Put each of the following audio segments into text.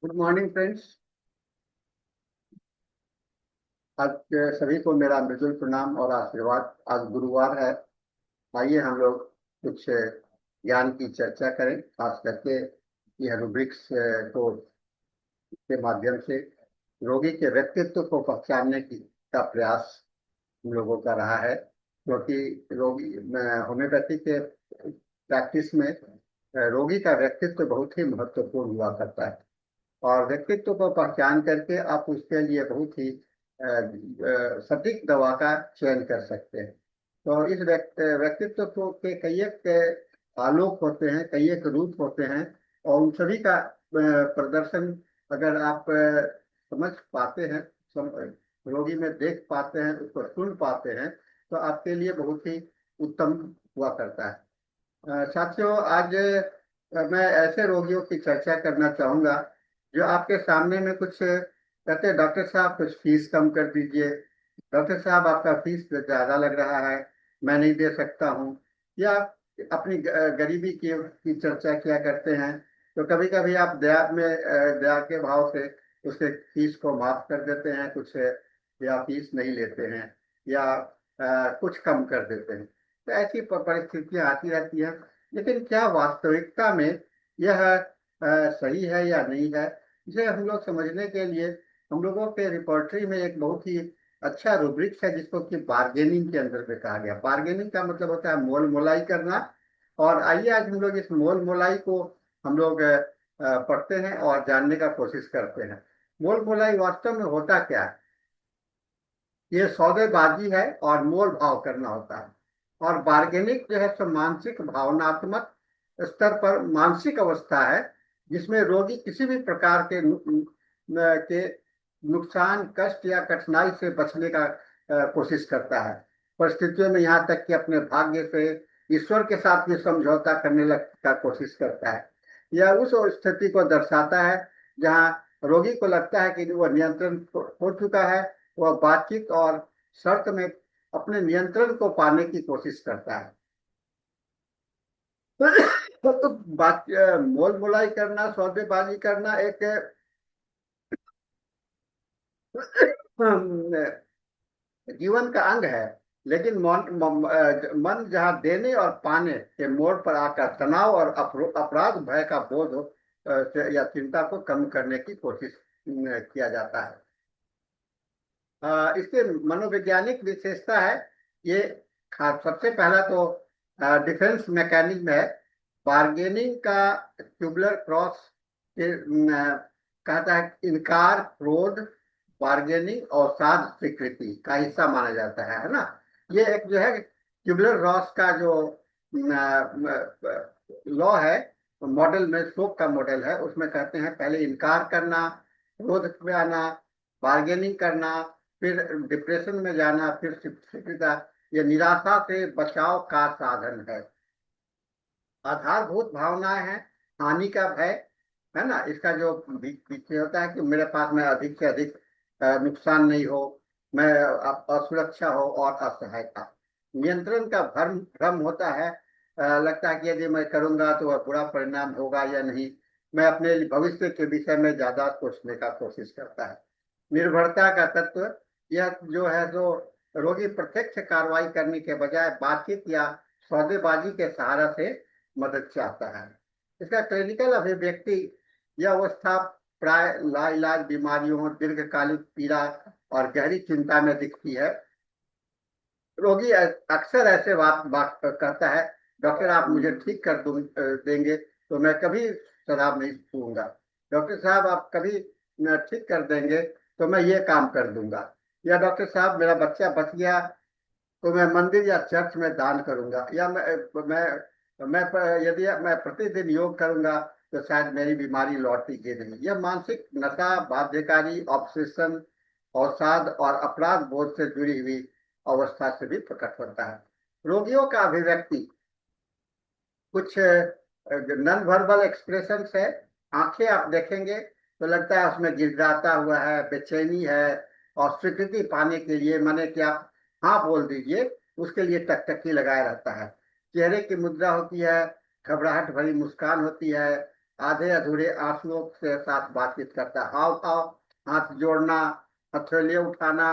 Good morning friends. आज के सभी को मेरा मृदुल प्रणाम और आशीर्वाद। आज गुरुवार है। आइए हम लोग कुछ ज्ञान की चर्चा करें, खास करके यह रूब्रिक्स को के माध्यम से रोगी के व्यक्तित्व को पहचानने की का प्रयास हम लोगों का रहा है, क्योंकि रोगी होम्योपैथी के प्रैक्टिस में रोगी का व्यक्तित्व बहुत ही महत्वपूर्ण हुआ करता है। और व्यक्तित्व को पहचान करके आप उसके लिए बहुत ही सटीक दवा का चयन कर सकते हैं। तो इस व्यक्तित्व के कई एक आलोक होते हैं, कई एक रूप होते हैं, और उन सभी का प्रदर्शन अगर आप समझ पाते हैं, रोगी में देख पाते हैं, उसको सुन पाते हैं, तो आपके लिए बहुत ही उत्तम हुआ करता है। साथियों, आज मैं ऐसे रोगियों की चर्चा करना चाहूंगा जो आपके सामने में कुछ कहते हैं, डॉक्टर साहब कुछ फीस कम कर दीजिए, डॉक्टर साहब आपका फीस ज्यादा लग रहा है, मैं नहीं दे सकता हूँ। या अपनी गरीबी की चर्चा किया करते हैं। तो कभी कभी आप दया के भाव से उसके फीस को माफ कर देते हैं कुछ, या फीस नहीं लेते हैं, या कुछ कम कर देते हैं। तो ऐसी परिस्थितियां आती रहती हैं। लेकिन क्या वास्तविकता में यह सही है या नहीं है, इसे हम लोग समझने के लिए हम लोगों के रिपोर्टरी में एक बहुत ही अच्छा रूब्रिक्स है, जिसको कि बार्गेनिंग के अंदर में कहा गया। बार्गेनिंग का मतलब होता है मोल मोलाई करना। और आइए आज हम लोग इस मोल मोलाई को हम लोग पढ़ते हैं और जानने का कोशिश करते हैं। मोल मोलाई वास्तव में होता क्या है? ये सौदेबाजी है और मोल भाव करना होता है। और बार्गेनिंग जो है सो मानसिक भावनात्मक स्तर पर मानसिक अवस्था है, जिसमें रोगी किसी भी प्रकार के नुकसान, कष्ट या कठिनाई से बचने का कोशिश करता है। परिस्थितियों में यहाँ तक कि अपने भाग्य से, ईश्वर के साथ भी समझौता करने का कोशिश करता है। यह उस स्थिति को दर्शाता है जहाँ रोगी को लगता है कि वह नियंत्रण हो चुका है। वह बातचीत और शर्त में अपने नियंत्रण को पाने की कोशिश करता है। तो बात मोल मोलाई करना, सौदेबाजी करना एक जीवन का अंग है। लेकिन मन जहाँ देने और पाने के मोड़ पर आकर तनाव और अपराध भय का बोध या चिंता को कम करने की कोशिश किया जाता है। इसके मनोवैज्ञानिक विशेषता है ये। सबसे पहला तो डिफेंस मैकेनिज्म है। बार्गेनिंग का ट्यूबुलर क्रॉस के कहता है इनकार, क्रोध, बार्गेनिंग और साध स्वीकृति का हिस्सा माना जाता है ना। ये एक जो है ट्यूबुलर रॉस का जो लॉ है, मॉडल में शोक का मॉडल है, उसमें कहते हैं पहले इनकार करना, क्रोध में आना, बार्गेनिंग करना, फिर डिप्रेशन में जाना, फिर स्वीकृता। ये निराशा से बचाव का साधन है। आधारभूत भावनाएं हैं। हानि का भय है ना, इसका जो पीछे होता है कि मेरे पास में अधिक से अधिक नुकसान नहीं हो, मैं असुरक्षा हो और असहायता। नियंत्रण का भ्रम भ्रम होता है। लगता है कि यदि मैं करूंगा तो वह बुरा परिणाम होगा या नहीं। मैं अपने भविष्य के विषय में ज्यादा सोचने का कोशिश करता है। निर्भरता का तत्व, यह जो है जो रोगी प्रत्यक्ष कार्रवाई करने के बजाय बातचीत या सौदेबाजी के सहारा से मदद चाहता है। इसका क्लिनिकल अभिव्यक्ति, यह अवस्था प्राय लाइलाज बीमारियों, दीर्घकालिक पीड़ा और गहरी चिंता में दिखती है। रोगी अक्सर ऐसे बात बात कहता है, डॉक्टर आप मुझे ठीक कर देंगे तो मैं कभी शराब नहीं पीऊंगा। डॉक्टर साहब आप कभी ठीक कर देंगे तो मैं ये काम कर दूंगा। या डॉक्टर साहब मेरा बच्चा बच गया तो मैं मंदिर या चर्च में दान करूंगा। या मैं यदि मैं प्रतिदिन योग करूंगा तो शायद मेरी बीमारी लौटेगी नहीं। यह मानसिक नशा, बाध्यकारी, ऑब्सेशन, अवसाद और अपराध बोध से जुड़ी हुई अवस्था से भी प्रकट होता है। रोगियों का अभिव्यक्ति कुछ नॉन वर्बल एक्सप्रेशन है। आंखें आप देखेंगे तो लगता है उसमें गिड़गिड़ाता हुआ है, बेचैनी है, और स्वीकृति पाने के लिए माने कि आप हाँ बोल दीजिए, उसके लिए टकटकी लगाए रहता है। चेहरे की मुद्रा होती है, घबराहट भरी मुस्कान होती है, आधे अधूरे आंसुओं के साथ बातचीत करता है। हाव भाव, हाथ जोड़ना, हथेलियां उठाना,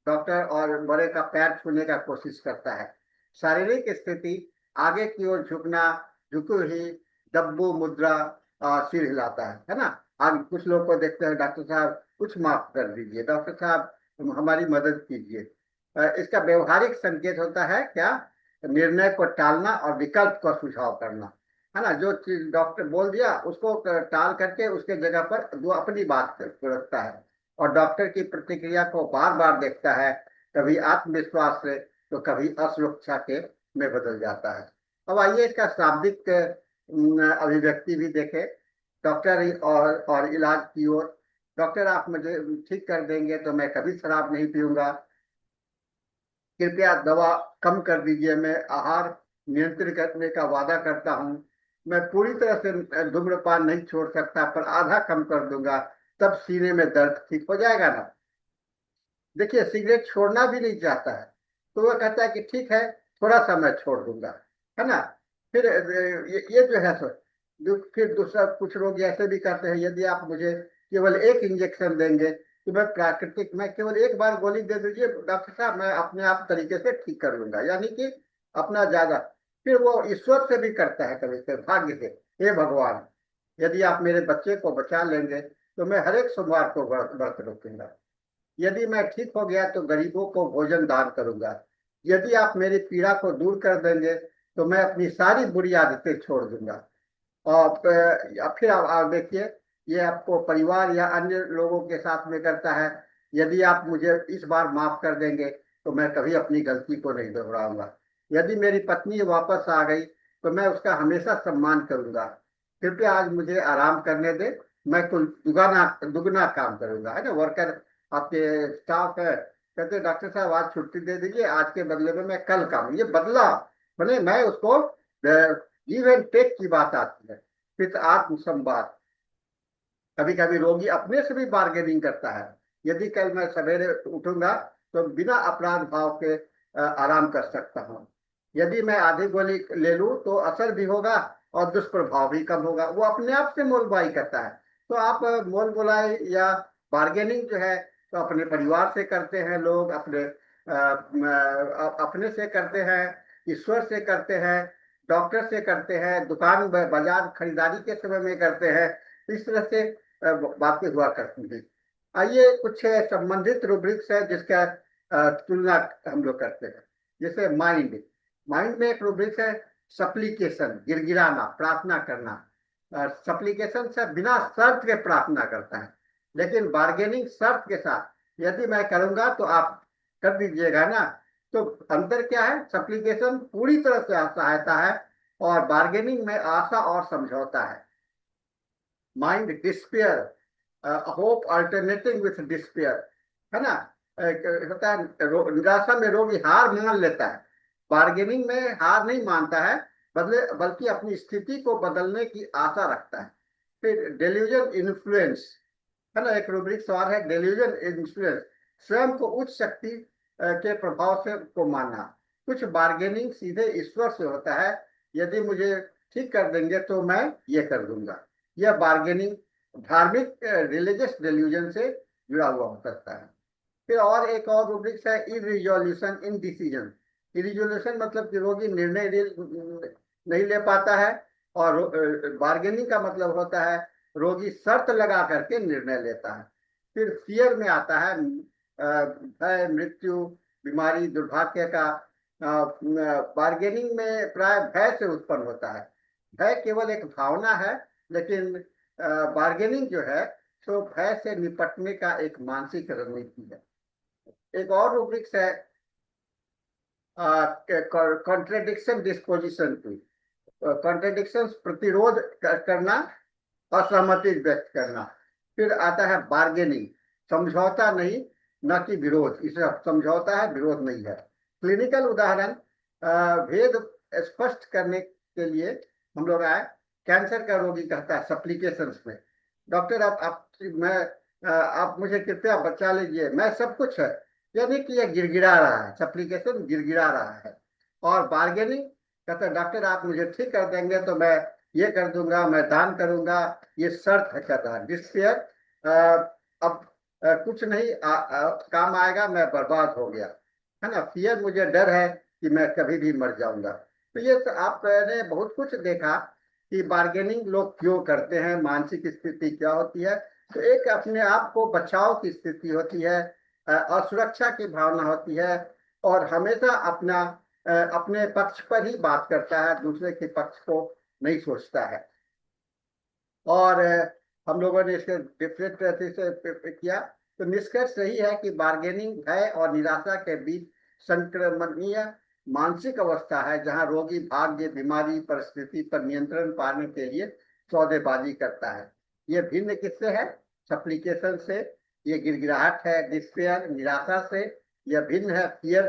डॉक्टर और बड़े का पैर छूने का कोशिश करता है। शारीरिक स्थिति, आगे की ओर झुकना, झुकी हुई डब्बू मुद्रा, सिर हिलाता है ना। आगे कुछ लोग को देखते हैं, डॉक्टर साहब कुछ माफ कर दीजिए, डॉक्टर साहब हमारी मदद कीजिए। इसका व्यवहारिक संकेत होता है क्या? निर्णय को टालना और विकल्प का सुझाव करना, है ना। जो चीज डॉक्टर बोल दिया उसको टाल करके उसके जगह पर वो अपनी बात को रखता है, और डॉक्टर की प्रतिक्रिया को बार बार देखता है, कभी आत्मविश्वास से तो कभी असुरक्षा के में बदल जाता है। अब आइए इसका शाब्दिक अभिव्यक्ति भी देखें। डॉक्टर और इलाज की ओर। डॉक्टर आप मुझे ठीक कर देंगे तो मैं कभी शराब नहीं पीऊंगा, कृपया दवा कम कर दीजिए, मैं आहार नियंत्रित करने का वादा करता हूँ, मैं पूरी तरह से धूम्रपान नहीं छोड़ सकता पर आधा कम कर दूंगा, तब सीने में दर्द ठीक हो जाएगा ना। देखिए सिगरेट छोड़ना भी नहीं चाहता है, तो वह कहता है कि ठीक है, थोड़ा सा मैं छोड़ दूंगा, है ना। फिर ये जो है सो फिर दूसरा कुछ लोग ऐसे भी कहते हैं, यदि आप मुझे केवल एक इंजेक्शन देंगे तो मैं केवल एक बार गोली दे दीजिए डॉक्टर साहब, मैं अपने आप तरीके से ठीक कर लूंगा, यानी कि अपना ज्यादा। फिर वो ईश्वर से भी करता है कभी कभी, भाग्य से, हे भगवान यदि आप मेरे बच्चे को बचा लेंगे तो मैं हर एक सोमवार को व्रत रखूंगा, यदि मैं ठीक हो गया तो गरीबों को भोजन दान करूंगा, यदि आप मेरी पीड़ा को दूर कर देंगे तो मैं अपनी सारी बुरी आदतें छोड़ दूंगा। और फिर आप देखिए, ये आपको परिवार या अन्य लोगों के साथ में करता है, यदि आप मुझे इस बार माफ कर देंगे तो मैं कभी अपनी गलती को नहीं दोहराऊंगा, यदि मेरी पत्नी वापस आ गई तो मैं उसका हमेशा सम्मान करूंगा, कृपया आज मुझे आराम करने दे, मैं कुल दुगना दुगना काम करूंगा, है ना। वर्कर आपके स्टाफ है, कहते डॉक्टर साहब आज छुट्टी दे दीजिए, आज के बदले में मैं कल काम, ये बदला बने मैं उसको गिव एंड टेक की बात आती है। फिर आत्म संवाद, कभी कभी रोगी अपने से भी बार्गेनिंग करता है, यदि कल मैं सवेरे उठूंगा तो बिना अपराध भाव के आराम कर सकता हूँ, यदि मैं आधी गोली ले लूं तो असर भी होगा और दुष्प्रभाव भी कम होगा, वो अपने आप से मोलबाई करता है। तो आप मोल बोलाई या बार्गेनिंग जो है तो अपने परिवार से करते हैं लोग, अपने से करते हैं, ईश्वर से करते हैं, डॉक्टर से करते हैं, दुकान बाजार खरीदारी के समय में करते हैं, इस तरह से बातें हुआ करती थी। आइए कुछ संबंधित रूब्रिक्स है जिसका तुलना हम लोग करते हैं। जैसे माइंड, माइंड में एक रूब्रिक्स है सप्लीकेशन, गिड़गिड़ाना, प्रार्थना करना। सप्लीकेशन से बिना शर्त के प्रार्थना करता है, लेकिन बार्गेनिंग शर्त के साथ, यदि मैं करूंगा तो आप कर दीजिएगा ना। तो अंतर क्या है? सप्लीकेशन पूरी तरह से सहायता है और बार्गेनिंग में आशा और समझौता है। Mind despair, hope alternating with despair, है ना। होता है निराशा में रोगी हार मान लेता है, बार्गेनिंग में हार नहीं मानता है, बदले बल्कि अपनी स्थिति को बदलने की आशा रखता है। फिर डेल्यूजन इन्फ्लुएंस, है ना, एक रूब्रिक सवाल है डेल्यूजन इन्फ्लुएंस, स्वयं को उच्च शक्ति के प्रभाव से को मानना। कुछ बार्गेनिंग सीधे ईश्वर से होता है, यदि मुझे ठीक कर देंगे तो मैं ये कर दूंगा, यह बार्गेनिंग धार्मिक रिलीजियस डेल्यूजन से जुड़ा हुआ हो सकता है। फिर और एक और रूब्रिक्स है इरिजोल्यूशन इन डिसीजन। इरिजोल्यूशन मतलब कि रोगी निर्णय नहीं ले पाता है, और बार्गेनिंग का मतलब होता है रोगी शर्त लगा करके निर्णय लेता है। फिर फियर में आता है भय, मृत्यु, बीमारी, दुर्भाग्य का। बार्गेनिंग में प्राय भय से उत्पन्न होता है, भय केवल एक भावना है, लेकिन बार्गेनिंग जो है तो भय से निपटने का एक मानसिक रणनीति है। एक और रूब्रिक्स है कॉन्ट्रेडिक्शन डिस्पोजिशन की। कॉन्ट्रेडिक्शन प्रतिरोध करना, असहमति व्यक्त करना। फिर आता है बार्गेनिंग, समझौता नहीं न कि विरोध, इसे समझौता है विरोध नहीं है। क्लिनिकल उदाहरण, भेद स्पष्ट करने के लिए हम लोग आए, कैंसर का रोगी कहता है सप्लीकेशन में, डॉक्टर आप मुझे कृपया बचा लीजिए, मैं सब कुछ है, यानी कि यह गिड़गिड़ा रहा है, सप्लीकेशन गिड़गिड़ा रहा है। और बार्गेनिंग कहता है डॉक्टर आप मुझे ठीक कर देंगे तो मैं ये कर दूंगा, मैं दान करूंगा, ये शर्त है कर रहा है। डिस्पेयर अब कुछ नहीं काम आएगा, मैं बर्बाद हो गया, है ना। फियर मुझे डर है कि मैं कभी भी मर जाऊंगा। तो ये तो आपने बहुत कुछ देखा कि बार्गेनिंग लोग क्यों करते हैं, मानसिक स्थिति क्या होती है। तो एक अपने आप को बचाव की स्थिति होती है, असुरक्षा की भावना होती है, और हमेशा अपने पक्ष पर ही बात करता है, दूसरे के पक्ष को नहीं सोचता है। और हम लोगों ने इसके डिफरेंट तरीके से किया। तो निष्कर्ष यही है कि बार्गेनिंग भय और निराशा के बीच संक्रमणीय मानसिक अवस्था है, जहां रोगी भाग्य, बीमारी, परिस्थिति पर नियंत्रण पाने के लिए सौदेबाजी करता है। ये भिन्न किससे है? सप्लीकेशन से। ये गिड़गिड़ाहट है डिस्पेयर, निराशा से। यह भिन्न है फियर,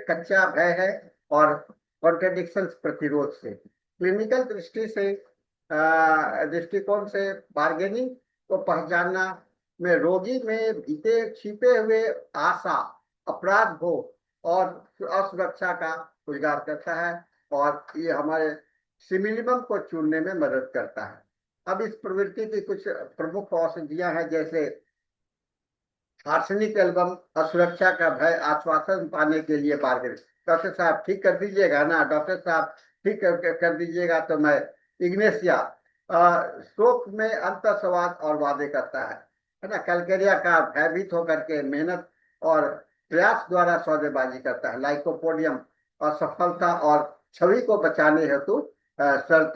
कच्चा भय है, और कॉन्ट्रडिक्शन प्रतिरोध से। क्लिनिकल दृष्टिकोण से बार्गेनिंग को पहचानना में रोगी में बीते छिपे हुए आशा, अपराध भोग और असुरक्षा का उजागर करता है, और ये हमारे सिमिलिमम को चुनने में मदद करता है। अब इस प्रवृत्ति की कुछ प्रमुख औषधियां हैं, जैसे आर्सेनिक एल्बम, असुरक्षा का भय, आश्वासन पाने के लिए बार्गेनिंग। डॉक्टर साहब ठीक कर दीजिएगा ना, डॉक्टर साहब ठीक कर दीजिएगा। तो मैं इग्नेशिया शोक में अंतस्वाद और वादे करता है ना। कैलकेरिया का भयभीत होकर के मेहनत और प्रयास द्वारा सौदेबाजी करता है। लाइकोपोडियम असफलता और छवि को बचाने हेतु शर्त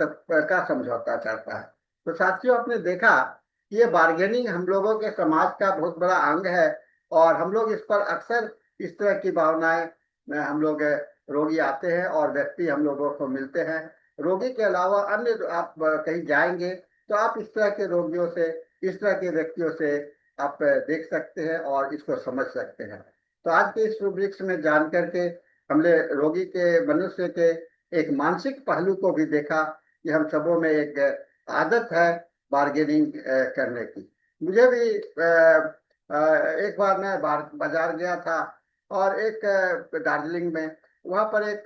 का समझौता करता है। तो साथियों, आपने देखा ये बार्गेनिंग हम लोगों के समाज का बहुत बड़ा अंग है, और हम लोग इस पर अक्सर इस तरह की भावनाएं हम लोग रोगी आते हैं और व्यक्ति हम लोगों को मिलते हैं। रोगी के अलावा अन्य आप कहीं जाएंगे तो आप इस तरह के रोगियों से, इस तरह के व्यक्तियों से आप देख सकते हैं और इसको समझ सकते हैं। तो आज के इस रूब्रिक्स में जान करके हमने रोगी के, मनुष्य के एक मानसिक पहलू को भी देखा कि हम सबों में एक आदत है बार्गेनिंग करने की। मुझे भी एक बार मैं बाजार गया था, और एक दार्जिलिंग में, वहां पर एक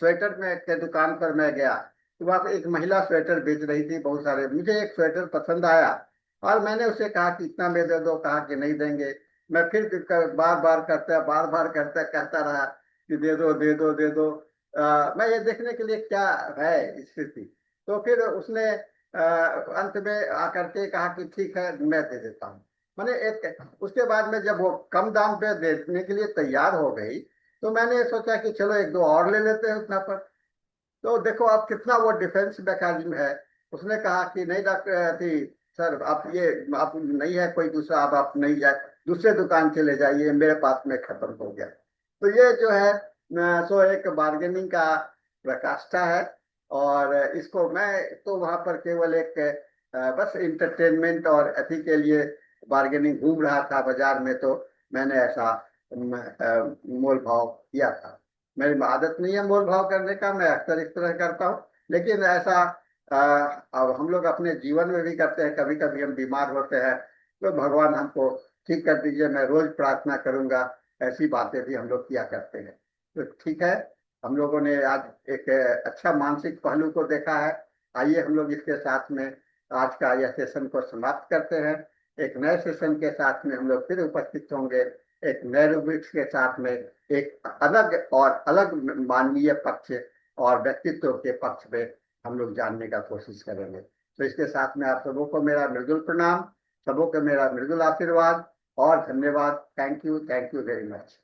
स्वेटर में के दुकान पर मैं गया। तो वहां पर एक महिला स्वेटर बेच रही थी बहुत सारे। मुझे एक स्वेटर पसंद आया और मैंने उसे कहा कि इतना में दे दो। कहा कि नहीं देंगे। मैं फिर बार बार करता कहता रहा कि दे दो दे दो दे दो। मैं ये देखने के लिए क्या है स्थिति। तो फिर उसने अंत में आकर के कहा कि ठीक है, मैं दे देता हूँ। मैंने एक, उसके बाद में जब वो कम दाम पे देने के लिए तैयार हो गई, तो मैंने सोचा कि चलो एक दो और ले लेते हैं उतना पर। तो देखो आप कितना वो डिफेंस मैकेनिज्म है। उसने कहा कि नहीं डॉक्टर थी सर, आप नहीं है कोई दूसरा, आप नहीं जाए, दूसरे दुकान चले जाइए, मेरे पास में खत्म हो गया। तो ये जो है सो एक बार्गेनिंग का प्रकाष्ठा है। और इसको मैं तो वहां पर केवल एक बस इंटरटेनमेंट और अति के लिए बार्गेनिंग घूम रहा था बाजार में, तो मैंने ऐसा मोल भाव किया था। मेरी आदत नहीं है मोल भाव करने का, मैं अक्सर इस तरह करता हूँ। लेकिन ऐसा अब हम लोग अपने जीवन में भी करते हैं। कभी कभी हम बीमार होते हैं तो भगवान हमको ठीक कर दीजिए, मैं रोज प्रार्थना करूंगा, ऐसी बातें भी हम लोग किया करते हैं। तो ठीक है, हम लोगों ने आज एक अच्छा मानसिक पहलू को देखा है। आइए हम लोग इसके साथ में आज का यह सेशन को समाप्त करते हैं। एक नए सेशन के साथ में हम लोग फिर उपस्थित होंगे, एक नए रूब्रिक्स के साथ में, एक अलग मानवीय पक्ष और व्यक्तित्व के पक्ष में हम लोग जानने का कोशिश करेंगे। तो इसके साथ में आप सबों को मेरा मृदुल प्रणाम, सबों को मेरा मृदुल आशीर्वाद और धन्यवाद। Thank you very much.